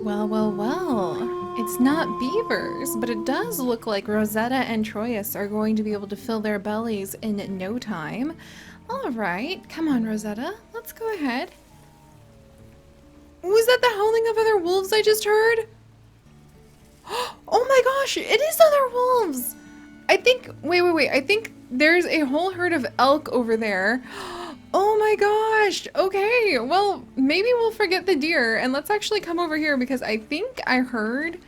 Well, well, well. It's not beavers, but it does look like Rosetta and Troyes are going to be able to fill their bellies in no time. All right, come on, Rosetta. Let's go ahead. Was that the howling of other wolves I just heard? Oh my gosh, it is other wolves! I think, wait. I think there's a whole herd of elk over there. Oh my gosh. Okay, well, maybe we'll forget the deer and let's actually come over here because I think I heard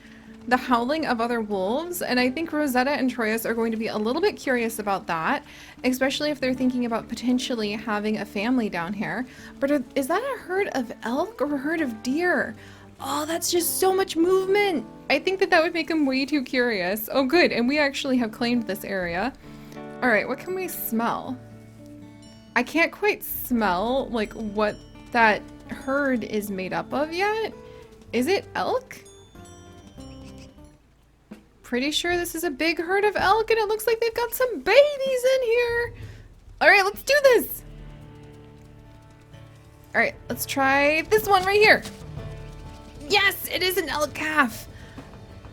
the howling of other wolves, and I think Rosetta and Troyes are going to be a little bit curious about that, especially if they're thinking about potentially having a family down here. But is that a herd of elk or a herd of deer? Oh, that's just so much movement. I think that would make them way too curious. Oh, good. And we actually have claimed this area. All right, what can we smell? I can't quite smell like what that herd is made up of yet. Is it elk? Pretty sure this is a big herd of elk and it looks like they've got some babies in here. All right, let's do this. All right, let's try this one right here. Yes, it is an elk calf.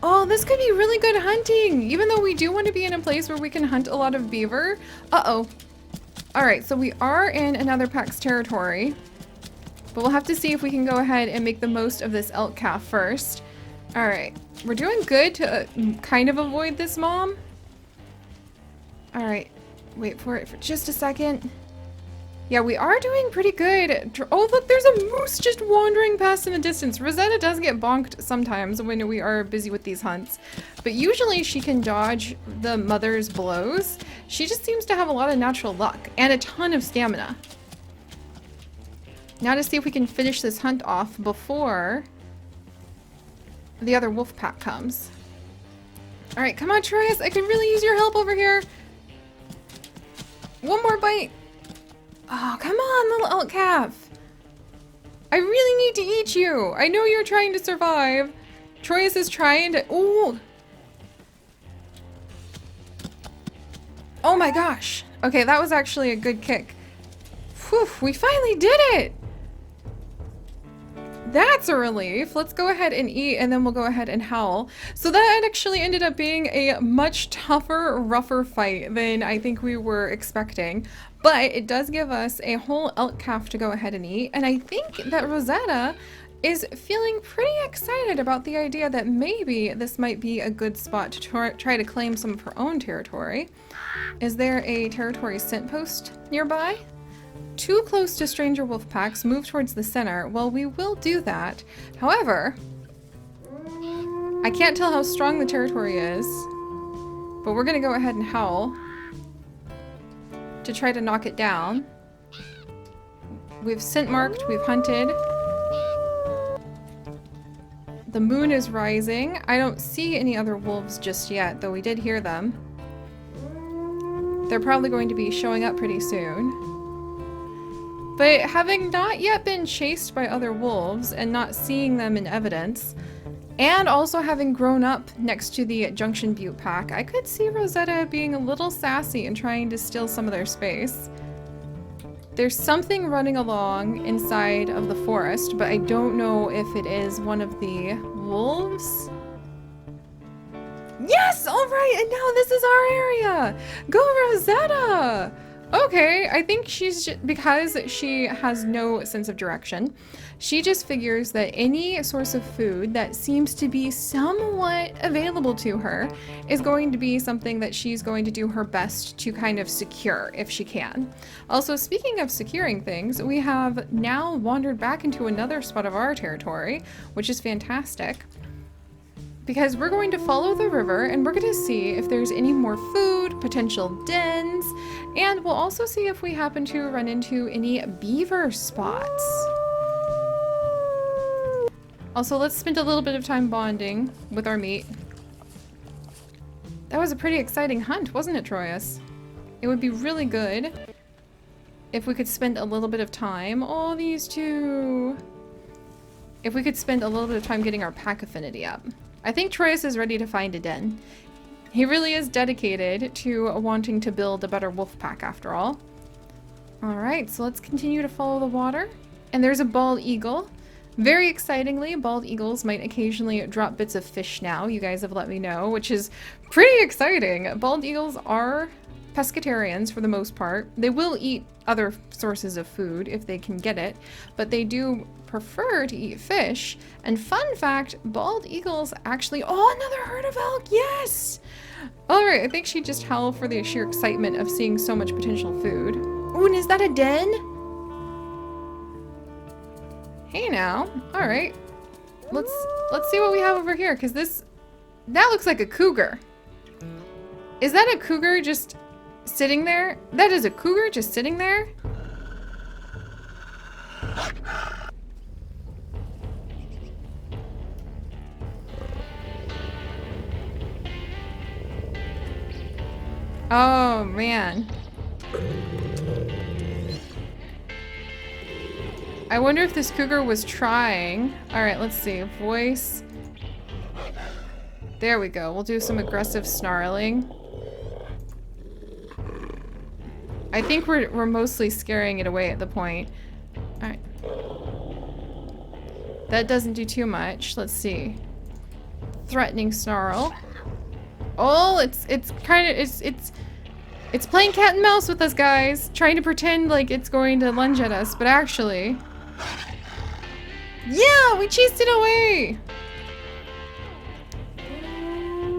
Oh, this could be really good hunting, even though we do want to be in a place where we can hunt a lot of beaver. Uh-oh. All right, so we are in another pack's territory, but we'll have to see if we can go ahead and make the most of this elk calf first. All right, we're doing good to kind of avoid this mom. All right, wait for it for just a second. Yeah, we are doing pretty good. Oh, look, there's a moose just wandering past in the distance. Rosetta does get bonked sometimes when we are busy with these hunts, but usually she can dodge the mother's blows. She just seems to have a lot of natural luck and a ton of stamina. Now to see if we can finish this hunt off before the other wolf pack comes. All right, come on, Troyes. I could really use your help over here. One more bite. Oh, come on, little elk calf. I really need to eat you. I know you're trying to survive. Troyes is trying to... Ooh. Oh my gosh. Okay, that was actually a good kick. Whew, we finally did it. That's a relief. Let's go ahead and eat and then we'll go ahead and howl. So that actually ended up being a much tougher, rougher fight than I think we were expecting. But it does give us a whole elk calf to go ahead and eat. And I think that Rosetta is feeling pretty excited about the idea that maybe this might be a good spot to try to claim some of her own territory. Is there a territory scent post nearby? Too close to stranger wolf packs, move towards the center. Well, we will do that. However, I can't tell how strong the territory is, but we're gonna go ahead and howl to try to knock it down. We've scent marked, we've hunted. The moon is rising. I don't see any other wolves just yet, though we did hear them. They're probably going to be showing up pretty soon. But having not yet been chased by other wolves and not seeing them in evidence, and also having grown up next to the Junction Butte pack, I could see Rosetta being a little sassy and trying to steal some of their space. There's something running along inside of the forest, but I don't know if it is one of the wolves. Yes! All right, and now this is our area! Go, Rosetta! Okay, I think because she has no sense of direction, she just figures that any source of food that seems to be somewhat available to her is going to be something that she's going to do her best to kind of secure if she can. Also, speaking of securing things, we have now wandered back into another spot of our territory, which is fantastic. Because we're going to follow the river and we're going to see if there's any more food, potential dens, and we'll also see if we happen to run into any beaver spots. Also, let's spend a little bit of time bonding with our meat. That was a pretty exciting hunt, wasn't it, Troyes? It would be really good if we could spend a little bit of time. Oh, these two. If we could spend a little bit of time getting our pack affinity up. I think Troyes is ready to find a den. He really is dedicated to wanting to build a better wolf pack after all. Alright, so let's continue to follow the water. And there's a bald eagle. Very excitingly, bald eagles might occasionally drop bits of fish now. You guys have let me know, which is pretty exciting. Bald eagles are pescatarians for the most part. They will eat other sources of food if they can get it, but they do prefer to eat fish. And fun fact, bald eagles actually... Oh, another herd of elk! Yes! Alright, I think she just howled for the sheer excitement of seeing so much potential food. Oh, and is that a den? Hey now. Alright. Let's see what we have over here, because that looks like a cougar. Is that a cougar just sitting there? That is a cougar just sitting there? Oh, man. I wonder if this cougar was trying. Alright, let's see. Voice. There we go. We'll do some aggressive snarling. I think we're mostly scaring it away at the point. Alright. That doesn't do too much. Let's see. Threatening snarl. Oh, it's playing cat and mouse with us, guys. Trying to pretend like it's going to lunge at us, but actually... Yeah, we chased it away!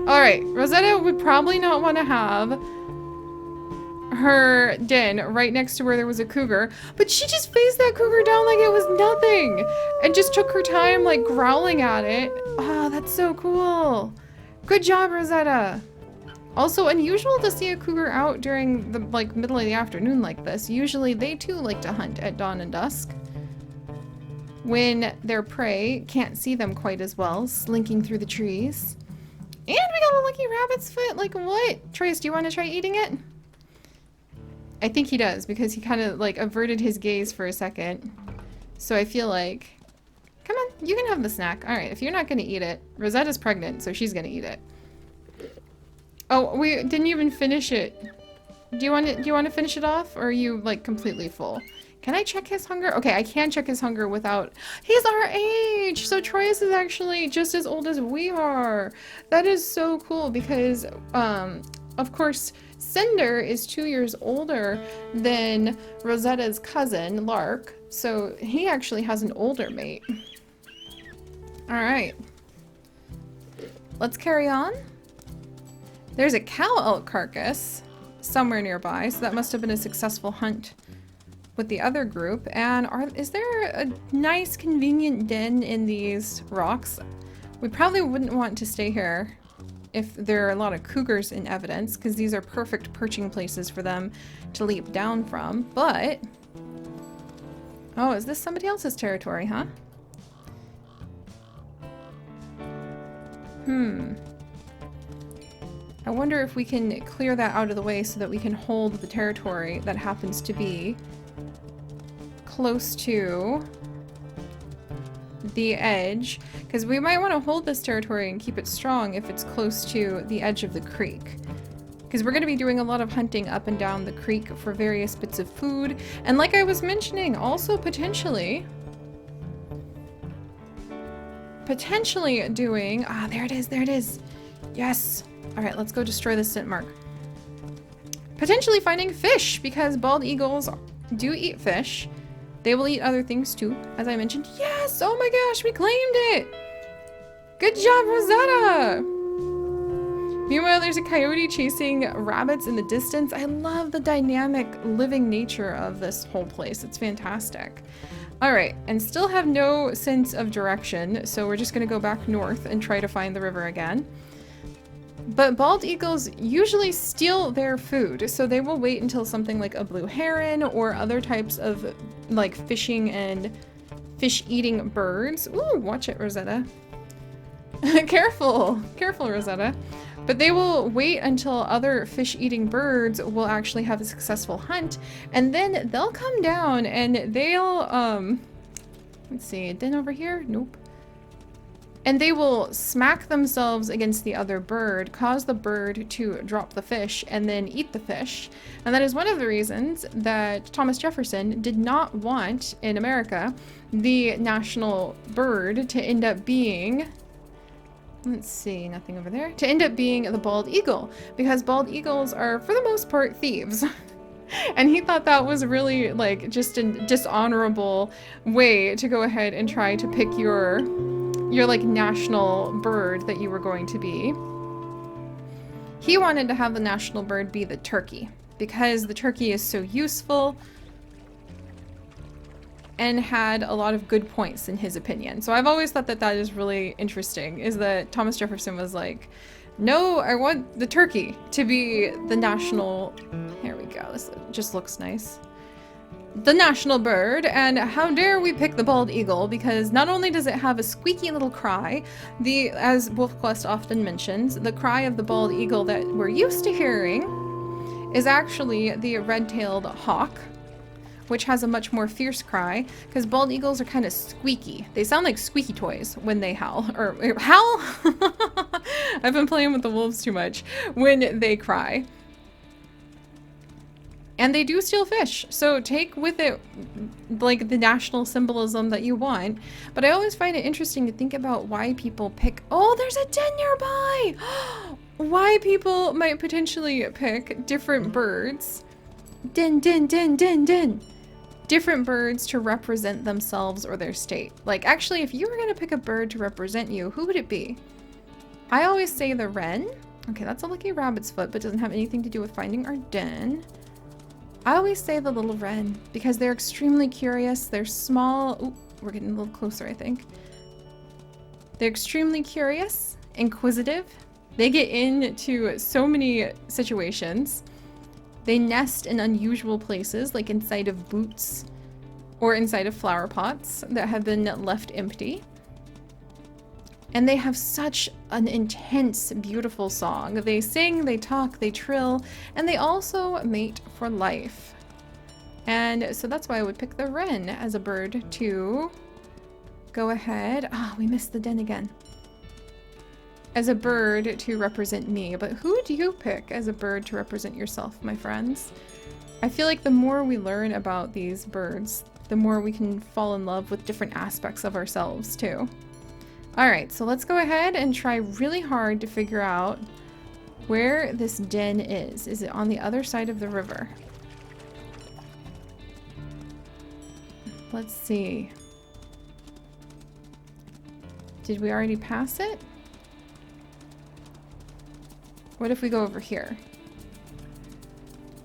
Alright, Rosetta would probably not want to have her den right next to where there was a cougar, but she just faced that cougar down like it was nothing! And just took her time, like, growling at it. Oh, that's so cool! Good job, Rosetta! Also, unusual to see a cougar out during the, like, middle of the afternoon like this. Usually they too like to hunt at dawn and dusk, when their prey can't see them quite as well, slinking through the trees. And we got a lucky rabbit's foot! Like, what? Trace, do you want to try eating it? I think he does, because he kind of, like, averted his gaze for a second. So I feel like... Come on, you can have the snack. Alright, if you're not gonna eat it, Rosetta's pregnant, so she's gonna eat it. Oh, we didn't even finish it. Do you want to finish it off, or are you, like, completely full? Can I check his hunger? Okay, I can check his hunger without... He's our age! So Troyes is actually just as old as we are. That is so cool because, of course, Cinder is 2 years older than Rosetta's cousin, Lark. So he actually has an older mate. Alright. Let's carry on. There's a cow elk carcass somewhere nearby, so that must have been a successful hunt with the other group. And is there a nice convenient den in these rocks? We probably wouldn't want to stay here if there are a lot of cougars in evidence, because these are perfect perching places for them to leap down from, but... Oh, is this somebody else's territory, huh? I wonder if we can clear that out of the way so that we can hold the territory that happens to be close to the edge, because we might want to hold this territory and keep it strong if it's close to the edge of the creek, because we're going to be doing a lot of hunting up and down the creek for various bits of food, and like I was mentioning, also potentially doing... Ah, there it is, yes. All right, let's go destroy the scent mark. Potentially finding fish, because bald eagles do eat fish. They will eat other things too, as I mentioned. Yes! Oh my gosh, we claimed it! Good job, Rosetta! Meanwhile, there's a coyote chasing rabbits in the distance. I love the dynamic living nature of this whole place. It's fantastic. All right, and still have no sense of direction, so we're just gonna go back north and try to find the river again. But bald eagles usually steal their food, so they will wait until something like a blue heron or other types of like fishing and fish-eating birds. Ooh, watch it, Rosetta. Careful, Rosetta. But they will wait until other fish-eating birds will actually have a successful hunt, and then they'll come down and they'll, let's see, a den over here? Nope. And they will smack themselves against the other bird, cause the bird to drop the fish, and then eat the fish. And that is one of the reasons that Thomas Jefferson did not want, in America, the national bird to end up being... Let's see, nothing over there. To end up being the bald eagle, because bald eagles are, for the most part, thieves. And he thought that was really, like, just a dishonorable way to go ahead and try to pick your like national bird that you were going to be. He wanted to have the national bird be the turkey, because the turkey is so useful and had a lot of good points in his opinion. So I've always thought that that is really interesting, is that Thomas Jefferson was like, no, I want the turkey to be the national... Here we go, this just looks nice. The national bird, and how dare we pick the bald eagle, because not only does it have a squeaky little cry, as WolfQuest often mentions, the cry of the bald eagle that we're used to hearing is actually the red-tailed hawk, which has a much more fierce cry, because bald eagles are kind of squeaky. They sound like squeaky toys when they howl. Or howl? I've been playing with the wolves too much. When they cry. And they do steal fish, so take with it like the national symbolism that you want. But I always find it interesting to think about why people pick... Oh, there's a den nearby! Why people might potentially pick different birds. Den. Different birds to represent themselves or their state. Like, actually, if you were going to pick a bird to represent you, who would it be? I always say the wren. Okay, that's a lucky rabbit's foot, but doesn't have anything to do with finding our den. I always say the little wren, because they're extremely curious. They're small. Ooh, we're getting a little closer, I think. They're extremely curious, inquisitive. They get into so many situations. They nest in unusual places, like inside of boots or inside of flower pots that have been left empty. And they have such an intense, beautiful song. They sing, they talk, they trill, and they also mate for life. And so that's why I would pick the wren as a bird to go ahead. Ah, we missed the den again. As a bird to represent me. But who do you pick as a bird to represent yourself, my friends? I feel like the more we learn about these birds, the more we can fall in love with different aspects of ourselves too. Alright, so let's go ahead and try really hard to figure out where this den is. Is it on the other side of the river? Let's see. Did we already pass it? What if we go over here?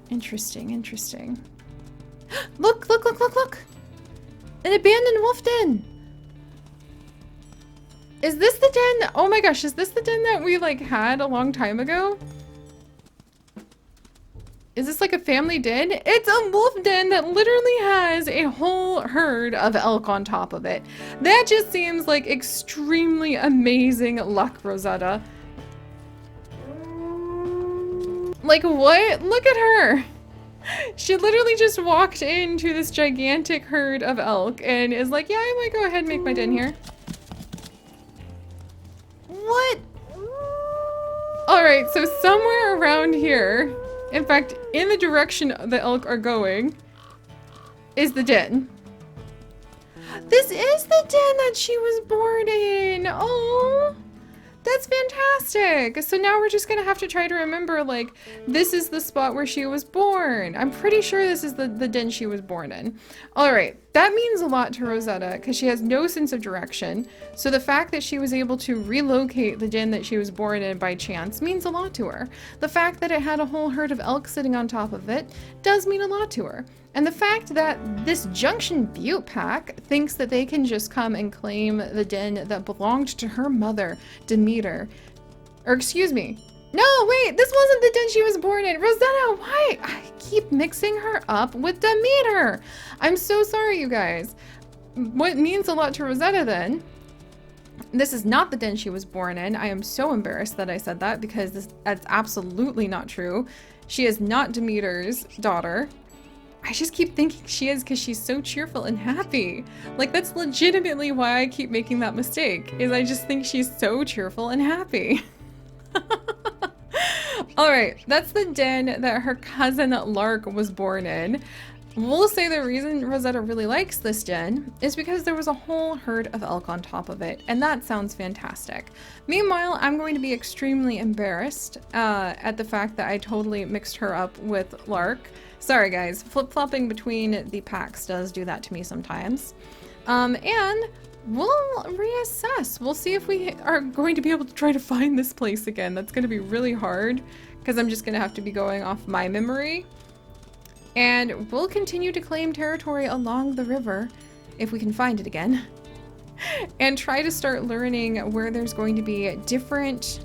Interesting, interesting. Look! An abandoned wolf den! Is this the den? Oh my gosh, is this the den that we like had a long time ago? Is this like a family den? It's a wolf den that literally has a whole herd of elk on top of it. That just seems like extremely amazing luck, Rosetta. Like what? Look at her. She literally just walked into this gigantic herd of elk and is like, yeah, I might go ahead and make my den here. What? Alright, so somewhere around here, in fact, in the direction the elk are going, is the den. This is the den that she was born in! Oh! That's fantastic! So now we're just gonna have to try to remember, like, this is the spot where she was born. I'm pretty sure this is the den she was born in. Alright, that means a lot to Rosetta, because she has no sense of direction. So the fact that she was able to relocate the den that she was born in by chance means a lot to her. The fact that it had a whole herd of elk sitting on top of it does mean a lot to her. And the fact that this Junction Butte pack thinks that they can just come and claim the den that belonged to her mother, Demeter. Or excuse me. No, wait, this wasn't the den she was born in. Rosetta, why? I keep mixing her up with Demeter. I'm so sorry, you guys. What means a lot to Rosetta then? This is not the den she was born in. I am so embarrassed that I said that because that's absolutely not true. She is not Demeter's daughter. I just keep thinking she is because she's so cheerful and happy. Like, that's legitimately why I keep making that mistake, is I just think she's so cheerful and happy. Alright, that's the den that her cousin Lark was born in. We'll say the reason Rosetta really likes this den is because there was a whole herd of elk on top of it, and that sounds fantastic. Meanwhile, I'm going to be extremely embarrassed at the fact that I totally mixed her up with Lark. Sorry guys, flip-flopping between the packs does do that to me sometimes. And we'll reassess. We'll see if we are going to be able to try to find this place again. That's going to be really hard because I'm just going to have to be going off my memory. And we'll continue to claim territory along the river if we can find it again. And try to start learning where there's going to be different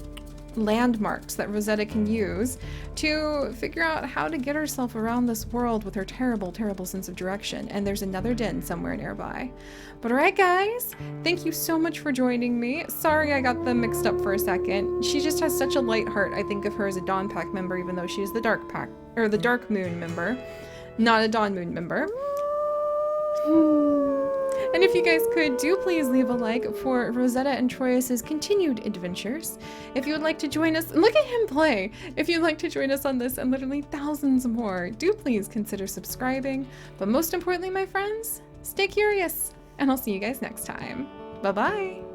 landmarks that Rosetta can use to figure out how to get herself around this world with her terrible, terrible sense of direction. And there's another den somewhere nearby. But alright guys, thank you so much for joining me. Sorry I got them mixed up for a second. She just has such a light heart. I think of her as a Dawn Pack member, even though she's the Dark Pack, or the Dark Moon member, not a Dawn Moon member. And if you guys could, do please leave a like for Rosetta and Troyus's continued adventures. If you would like to join us, look at him play! If you'd like to join us on this and literally thousands more, do please consider subscribing. But most importantly, my friends, stay curious, and I'll see you guys next time. Bye-bye!